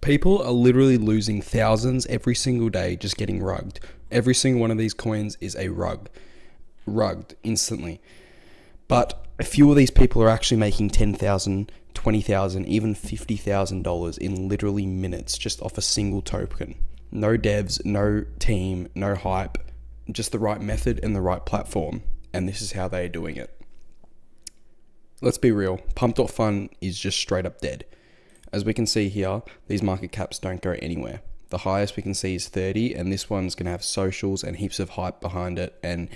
People are literally losing thousands every single day just getting rugged. Every single one of these coins is a rugged instantly. But a few of these people are actually making $10,000, $20,000, even $50,000 in literally minutes just off a single token. No devs, no team, no hype, just the right method and the right platform. And this is how they are doing it. Let's be real. Pump.fun is just straight up dead. As we can see here, these market caps don't go anywhere. The highest we can see is 30, and this one's going to have socials and heaps of hype behind it, and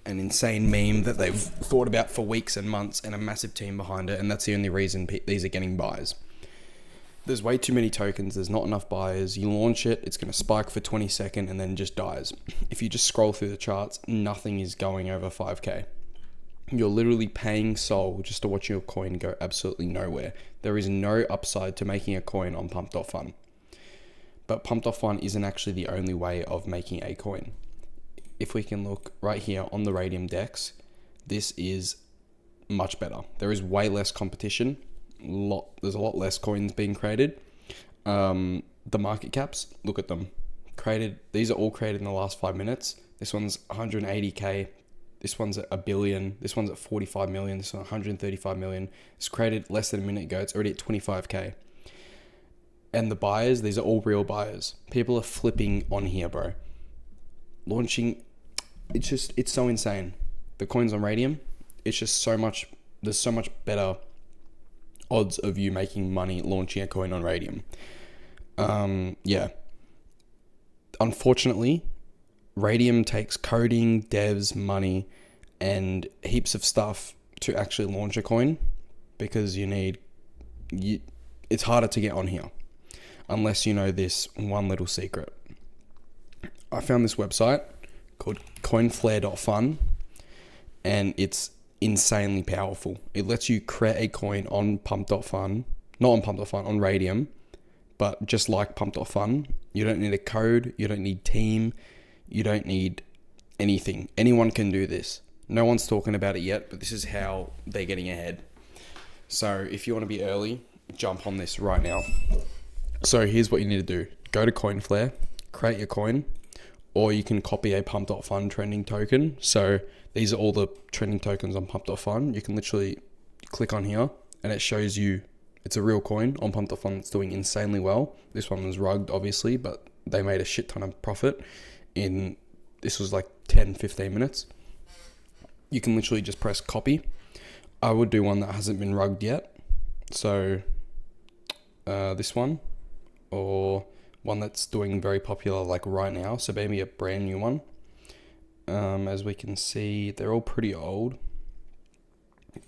an insane meme that they've thought about for weeks and months, and a massive team behind it, and that's the only reason these are getting buys. There's way too many tokens, there's not enough buyers. You launch it, it's going to spike for 20 seconds and then just dies. If you just scroll through the charts, nothing is going over 5k. You're literally paying Sol just to watch your coin go absolutely nowhere. There is no upside to making a coin on Pump.fun. But Pump.fun isn't actually the only way of making a coin. If we can look right here on the Radium Dex, this is much better. There is way less competition. There's a lot less coins being created. The market caps, look at them. These are all created in the last 5 minutes. This one's 180k. This one's at 1 billion. This one's at 45 million. This one's 135 million. It's created less than a minute ago. It's already at 25k. And the buyers, these are all real buyers. People are flipping on here, bro. Launching, it's so insane. The coins on Radium, it's just there's so much better odds of you making money launching a coin on Radium. Yeah. Unfortunately, Radium takes coding, devs, money, and heaps of stuff to actually launch a coin, because it's harder to get on here unless you know this one little secret. I found this website called coinflare.fun, and it's insanely powerful. It lets you create a coin on Pump.fun, not on Pump.fun, on Radium, but just like Pump.fun, you don't need a code, you don't need team, you don't need anything. Anyone can do this. No one's talking about it yet, but this is how they're getting ahead. So if you want to be early, jump on this right now. So here's what you need to do. Go to Coinflare, create your coin, or you can copy a Pump.fun trending token. So these are all the trending tokens on Pump.fun. You can literally click on here and it shows you it's a real coin on Pump.fun that's doing insanely well. This one was rugged, obviously, but they made a shit ton of profit this was like 10-15 minutes. You can literally just press copy. I would do one that hasn't been rugged yet, so this one, or one that's doing very popular like right now, so maybe a brand new one. As we can see, they're all pretty old,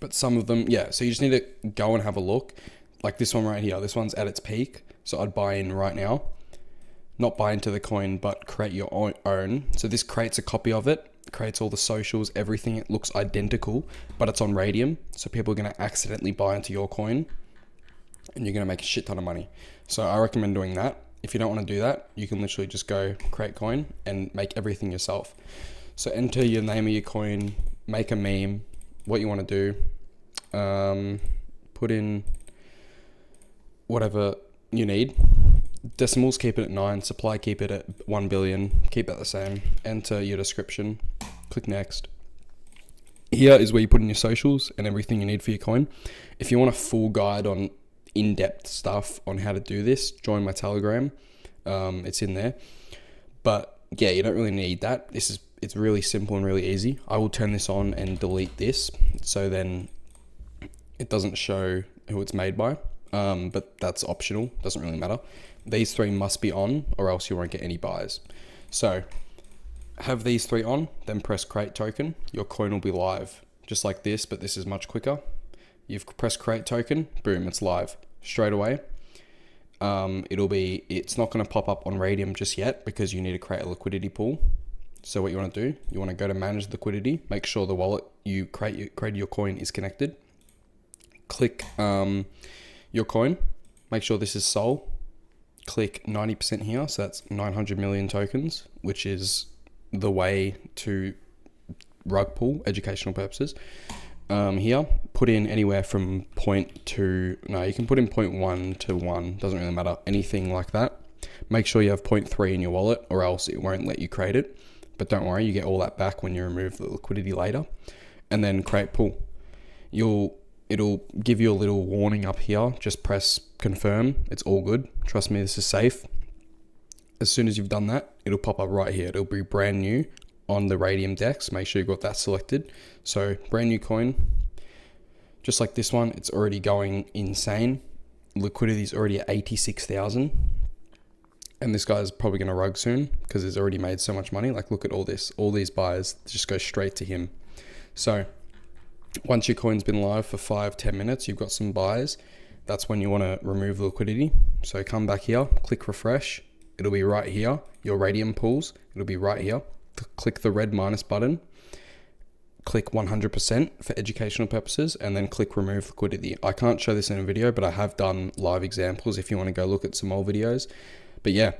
but some of them, yeah, so you just need to go and have a look. Like this one right here, this one's at its peak, so I'd buy in right now. Not buy into the coin, but create your own. So this creates a copy of it, creates all the socials, everything. It looks identical, but it's on Radium. So people are going to accidentally buy into your coin and you're going to make a shit ton of money. So I recommend doing that. If you don't want to do that, you can literally just go create coin and make everything yourself. So enter your name of your coin, make a meme, what you want to do, put in whatever you need. Decimals, keep it at 9. Supply, keep it at 1 billion. Keep it the same. Enter your description. Click next. Here is where you put in your socials and everything you need for your coin. If you want a full guide on in-depth stuff on how to do this, join my Telegram. It's in there. But yeah, you don't really need that. It's really simple and really easy. I will turn this on and delete this, so then it doesn't show who it's made by. But that's optional. Doesn't really matter. These 3 must be on, or else you won't get any buys. So have these 3 on, then press create token. Your coin will be live, just like this, but this is much quicker. You've pressed create token, boom, it's live straight away. It's not going to pop up on Radium just yet, because you need to create a liquidity pool. So what you want to do, you want to go to manage liquidity, make sure the wallet you created your coin is connected. Click your coin, make sure this is Sol. Click 90% here, so that's 900 million tokens, which is the way to rug pull, educational purposes. Here, put in anywhere from 0.2, no, you can put in 0.1 to 1, doesn't really matter, anything like that. Make sure you have 0.3 in your wallet, or else it won't let you create it. But don't worry, you get all that back when you remove the liquidity later. And then create pool. It'll give you a little warning up here. Just press confirm. It's all good. Trust me, this is safe. As soon as you've done that, it'll pop up right here. It'll be brand new on the Radium DEX. Make sure you've got that selected. So brand new coin, just like this one, it's already going insane. Liquidity is already at 86,000. And this guy's probably going to rug soon because he's already made so much money. Like, look at all this. All these buyers just go straight to him. So once your coin's been live for 5-10 minutes, you've got some buys. That's when you want to remove the liquidity. So come back here, click refresh. It'll be right here. Your Radium pools, it'll be right here. Click the red minus button. Click 100% for educational purposes, and then click remove liquidity. I can't show this in a video, but I have done live examples if you want to go look at some old videos. But yeah,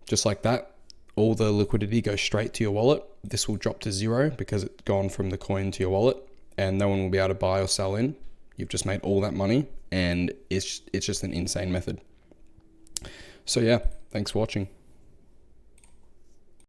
just like that, all the liquidity goes straight to your wallet. This will drop to 0 because it's gone from the coin to your wallet, and no one will be able to buy or sell in. You've just made all that money, and it's just an insane method. So yeah, thanks for watching.